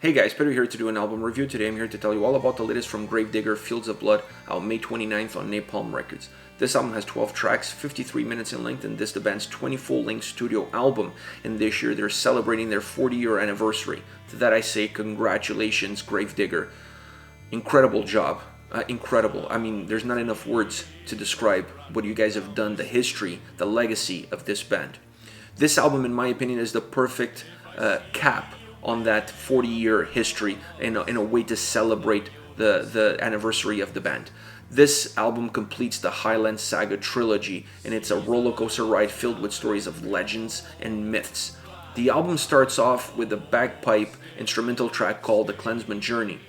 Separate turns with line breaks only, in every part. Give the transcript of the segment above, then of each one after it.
Hey guys, Peter here to do an album review. Today I'm here to tell you all about the latest from Gravedigger, Fields of Blood, out May 29th on Napalm Records. This album has 12 tracks, 53 minutes in length, and this is the band's 20 full-length studio album. And this year they're celebrating their 40-year anniversary. To that I say congratulations, Gravedigger. Incredible job. Incredible. I mean, there's not enough words to describe what you guys have done, the history, the legacy of this band. This album, in my opinion, is the perfect cap on that 40-year history in a way to celebrate the anniversary of the band. This album completes the Highland Saga trilogy, and it's a roller coaster ride filled with stories of legends and myths. The album starts off with a bagpipe instrumental track called The Clansman Journey,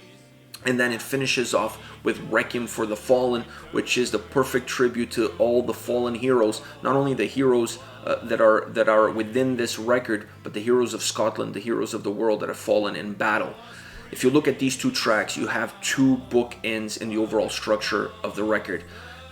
and then it finishes off with Requiem for the Fallen, which is the perfect tribute to all the fallen heroes, not only the heroes that are within this record, but the heroes of Scotland, the heroes of the world that have fallen in battle. If you look at these two tracks, you have two bookends in the overall structure of the record.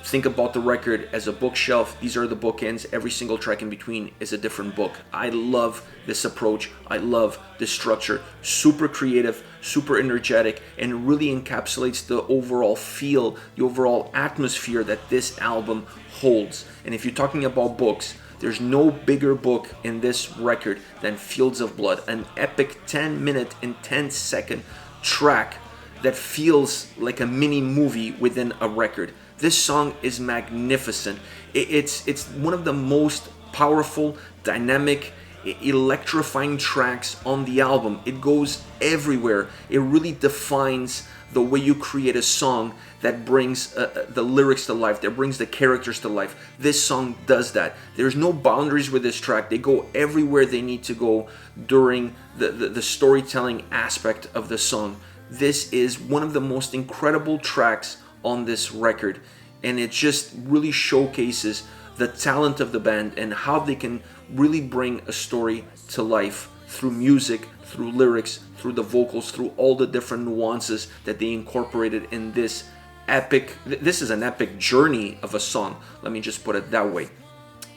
Think about the record as a bookshelf. These are the bookends. Every single track in between is a different book. I love this approach. I love this structure. Super creative, super energetic, and really encapsulates the overall feel, the overall atmosphere that this album holds. And if you're talking about books, there's no bigger book in this record than Fields of Blood, an epic 10-minute and 10-second track that feels like a mini movie within a record. This song is magnificent. It's one of the most powerful, dynamic, electrifying tracks on the album. It goes everywhere. It really defines the way you create a song that brings the lyrics to life, that brings the characters to life. This song does that. There's no boundaries with this track. They go everywhere they need to go during the storytelling aspect of the song. This is one of the most incredible tracks on this record, and it just really showcases the talent of the band and how they can really bring a story to life through music, through lyrics, through the vocals, through all the different nuances that they incorporated in this epic. This is an epic journey of a song, let me just put it that way.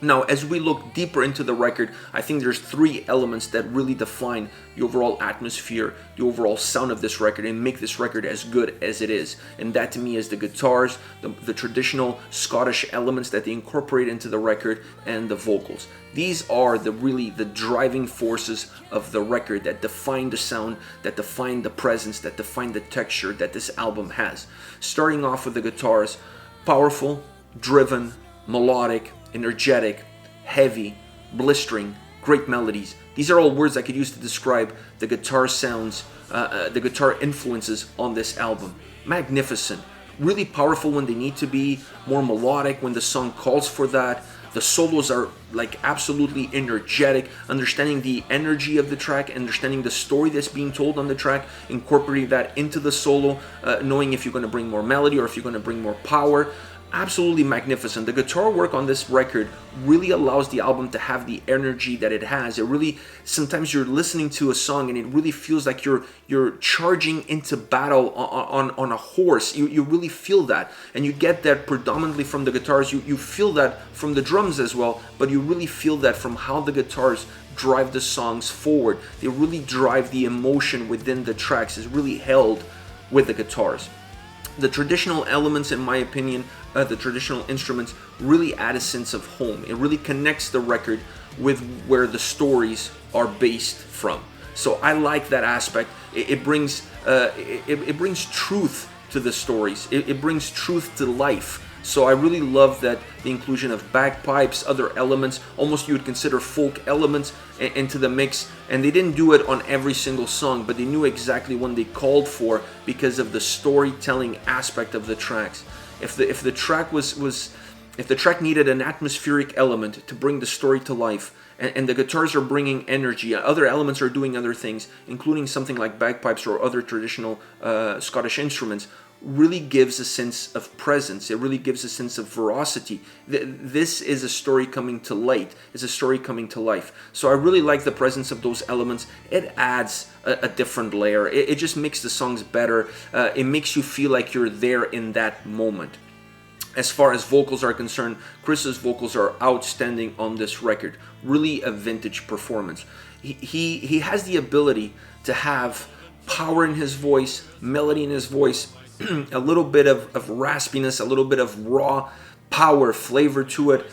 Now, as we look deeper into the record, I think there's three elements that really define the overall atmosphere, the overall sound of this record, and make this record as good as it is. And that to me is the guitars, the traditional Scottish elements that they incorporate into the record, and the vocals. These are the driving forces of the record that define the sound, that define the presence, that define the texture that this album has. Starting off with the guitars, powerful, driven, melodic, energetic, heavy, blistering, great melodies. These are all words I could use to describe the guitar sounds, the guitar influences on this album. Magnificent, really powerful when they need to be, more melodic when the song calls for that. The solos are like absolutely energetic, understanding the energy of the track, understanding the story that's being told on the track, incorporating that into the solo, knowing if you're going to bring more melody or if you're going to bring more power. Absolutely magnificent. The guitar work on this record really allows the album to have the energy that it has. It really, sometimes you're listening to a song and it really feels like you're charging into battle on a horse. You really feel that, and you get that predominantly from the guitars. You feel that from the drums as well, but you really feel that from how the guitars drive the songs forward. They really drive the emotion within the tracks. Is really held with the guitars. The traditional elements, in my opinion, the traditional instruments really add a sense of home. It really connects the record with where the stories are based from. So I like that aspect. It brings truth to the stories. It brings truth to life. So I really love that the inclusion of bagpipes, other elements, almost you would consider folk elements into the mix. And they didn't do it on every single song, but they knew exactly when they called for because of the storytelling aspect of the tracks. If the track needed an atmospheric element to bring the story to life, and the guitars are bringing energy, other elements are doing other things, including something like bagpipes or other traditional Scottish instruments, really gives a sense of presence. It really gives a sense of veracity. This is a story coming to light. It's a story coming to life. So I really like the presence of those elements. It adds a different layer. It just makes the songs better. It makes you feel like you're there in that moment. As far as vocals are concerned, Chris's vocals are outstanding on this record. Really a vintage performance. He has the ability to have power in his voice, melody in his voice, a little bit of raspiness, a little bit of raw power, flavor to it,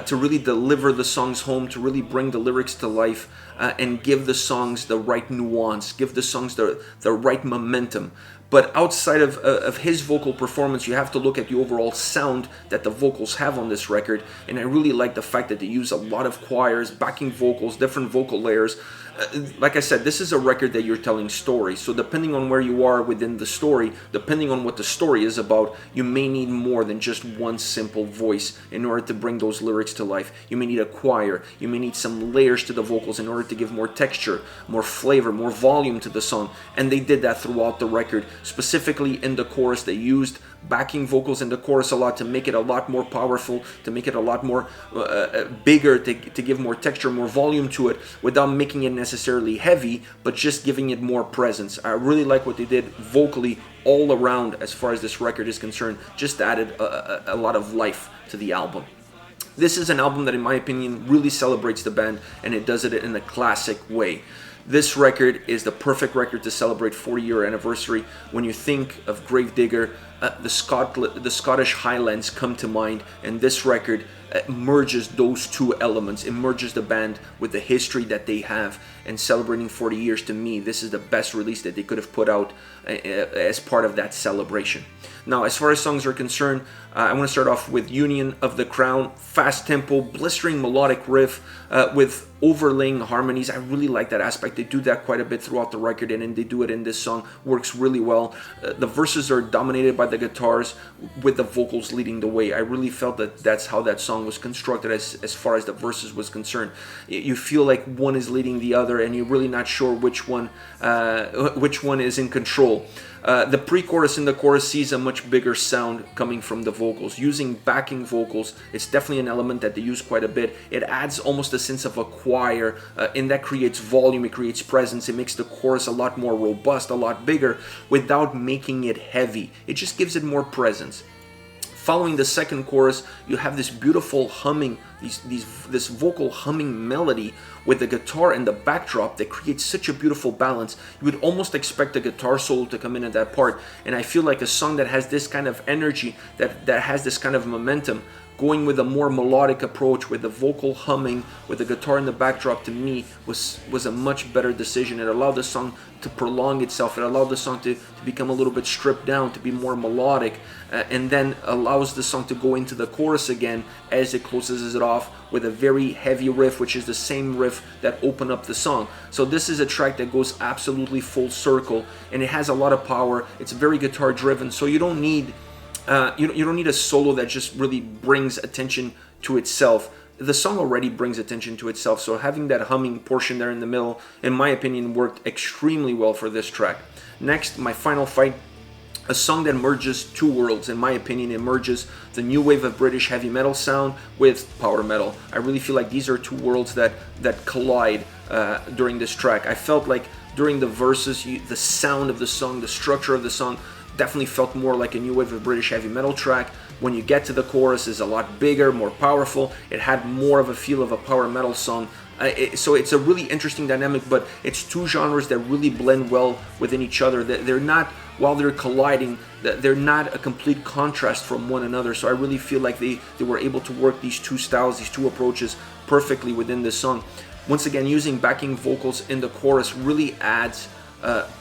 to really deliver the songs home, to really bring the lyrics to life, and give the songs the right nuance, give the songs the right momentum. But outside of his vocal performance, you have to look at the overall sound that the vocals have on this record. And I really like the fact that they use a lot of choirs, backing vocals, different vocal layers. Like I said, this is a record that you're telling stories. So depending on where you are within the story, depending on what the story is about, you may need more than just one simple voice in order to bring those lyrics to life. You may need a choir. You may need some layers to the vocals in order to give more texture, more flavor, more volume to the song. And they did that throughout the record. Specifically in the chorus, they used backing vocals in the chorus a lot to make it a lot more powerful, to make it a lot more bigger, to give more texture, more volume to it, without making it necessarily heavy, but just giving it more presence. I really like what they did vocally all around as far as this record is concerned. Just added a lot of life to the album. This is an album that, in my opinion, really celebrates the band, and it does it in a classic way. This record is the perfect record to celebrate 40-year anniversary. When you think of Gravedigger, the Scottish Highlands come to mind, and this record merges those two elements. It merges the band with the history that they have, and celebrating 40 years, to me, this is the best release that they could have put out as part of that celebration. Now, as far as songs are concerned, I want to start off with Union of the Crown. Fast tempo, blistering melodic riff with overlaying harmonies. I really like that aspect. They do that quite a bit throughout the record, and then they do it in this song. Works really well. The verses are dominated by the guitars, with the vocals leading the way. I really felt that that's how that song was constructed as far as the verses was concerned. You feel like one is leading the other, and you're really not sure which one is in control. The pre-chorus and the chorus sees a much bigger sound coming from the vocals. Using backing vocals, it's definitely an element that they use quite a bit. It adds almost a sense of a choir, and that creates volume, it creates presence, it makes the chorus a lot more robust, a lot bigger, without making it heavy. It just gives it more presence. Following the second chorus, you have this beautiful humming, this vocal humming melody with the guitar and the backdrop that creates such a beautiful balance. You would almost expect a guitar solo to come in at that part, and I feel like a song that has this kind of energy, that has this kind of momentum, going with a more melodic approach with the vocal humming, with the guitar in the backdrop, to me was a much better decision. It allowed the song to prolong itself. It allowed the song to become a little bit stripped down, to be more melodic, and then allows the song to go into the chorus again as it closes it off with a very heavy riff, which is the same riff that opened up the song. So this is a track that goes absolutely full circle, and it has a lot of power. It's very guitar driven, so you don't need you don't need a solo that just really brings attention to itself. The song already brings attention to itself, so having that humming portion there in the middle, in my opinion, worked extremely well for this track. Next, My Final Fight, a song that merges two worlds. In my opinion, it merges the new wave of British heavy metal sound with power metal. I really feel like these are two worlds that collide during this track. I felt like during the verses, the sound of the song, the structure of the song, definitely felt more like a new wave of British heavy metal track. When you get to the chorus, it's a lot bigger, more powerful. It had more of a feel of a power metal song. So it's a really interesting dynamic, but it's two genres that really blend well within each other. They're not, while they're colliding, they're not a complete contrast from one another. So I really feel like they were able to work these two styles, these two approaches perfectly within this song. Once again, using backing vocals in the chorus really adds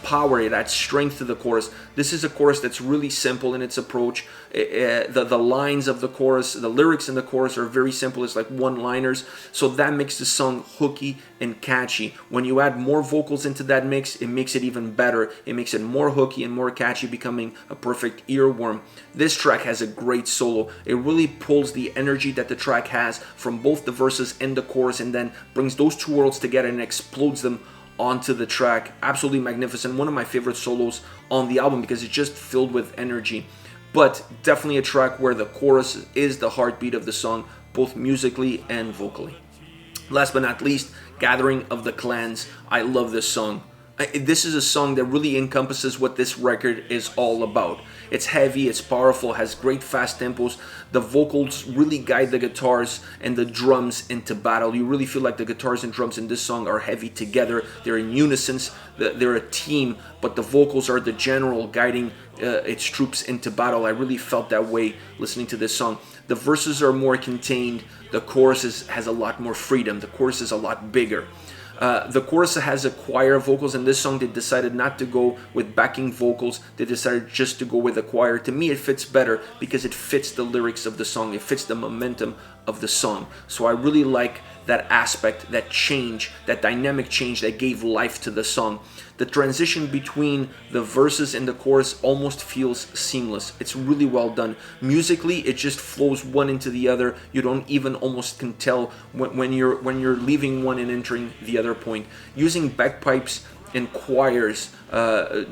power, it adds strength to the chorus. This is a chorus that's really simple in its approach. The lines of the chorus, the lyrics in the chorus are very simple. It's like one-liners, so that makes the song hooky and catchy. When you add more vocals into that mix, it makes it even better. It makes it more hooky and more catchy, becoming a perfect earworm. This track has a great solo. It really pulls the energy that the track has from both the verses and the chorus, and then brings those two worlds together and explodes them onto the track. Absolutely magnificent. One of my favorite solos on the album because it's just filled with energy. But definitely a track where the chorus is the heartbeat of the song, both musically and vocally. Last but not least, Gathering of the Clans. I love this song. This is a song that really encompasses what this record is all about. It's heavy, it's powerful, has great fast tempos. The vocals really guide the guitars and the drums into battle. You really feel like the guitars and drums in this song are heavy together. They're in unison, they're a team, but the vocals are the general guiding its troops into battle. I really felt that way listening to this song. The verses are more contained. The chorus has a lot more freedom. The chorus is a lot bigger. The chorus has a choir of vocals. In this song, they decided not to go with backing vocals. They decided just to go with a choir. To me, it fits better because it fits the lyrics of the song. It fits the momentum of the song. So I really like that aspect, that change, that dynamic change that gave life to the song. The transition between the verses and the chorus almost feels seamless. It's really well done. Musically, it just flows one into the other. You don't even almost can tell when you're leaving one and entering the other point. Using bagpipes and choirs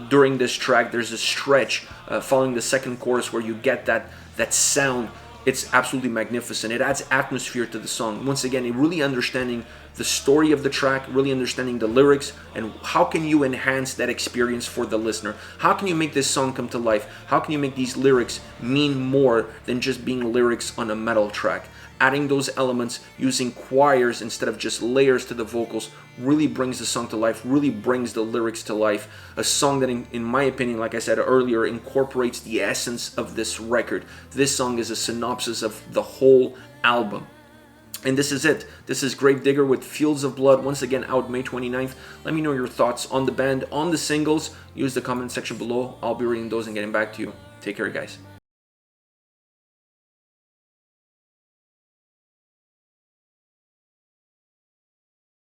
during this track, there's a stretch following the second chorus where you get that sound. It's absolutely magnificent. It adds atmosphere to the song. Once again, it really understanding the story of the track, really understanding the lyrics, and how can you enhance that experience for the listener? How can you make this song come to life? How can you make these lyrics mean more than just being lyrics on a metal track? Adding those elements, using choirs instead of just layers to the vocals, really brings the song to life, really brings the lyrics to life. A song that, in my opinion, like I said earlier, incorporates the essence of this record. This song is a synopsis of the whole album. And this is it. This is Gravedigger with Fields of Blood, once again out May 29th. Let me know your thoughts on the band, on the singles. Use the comment section below. I'll be reading those and getting back to you. Take care, guys.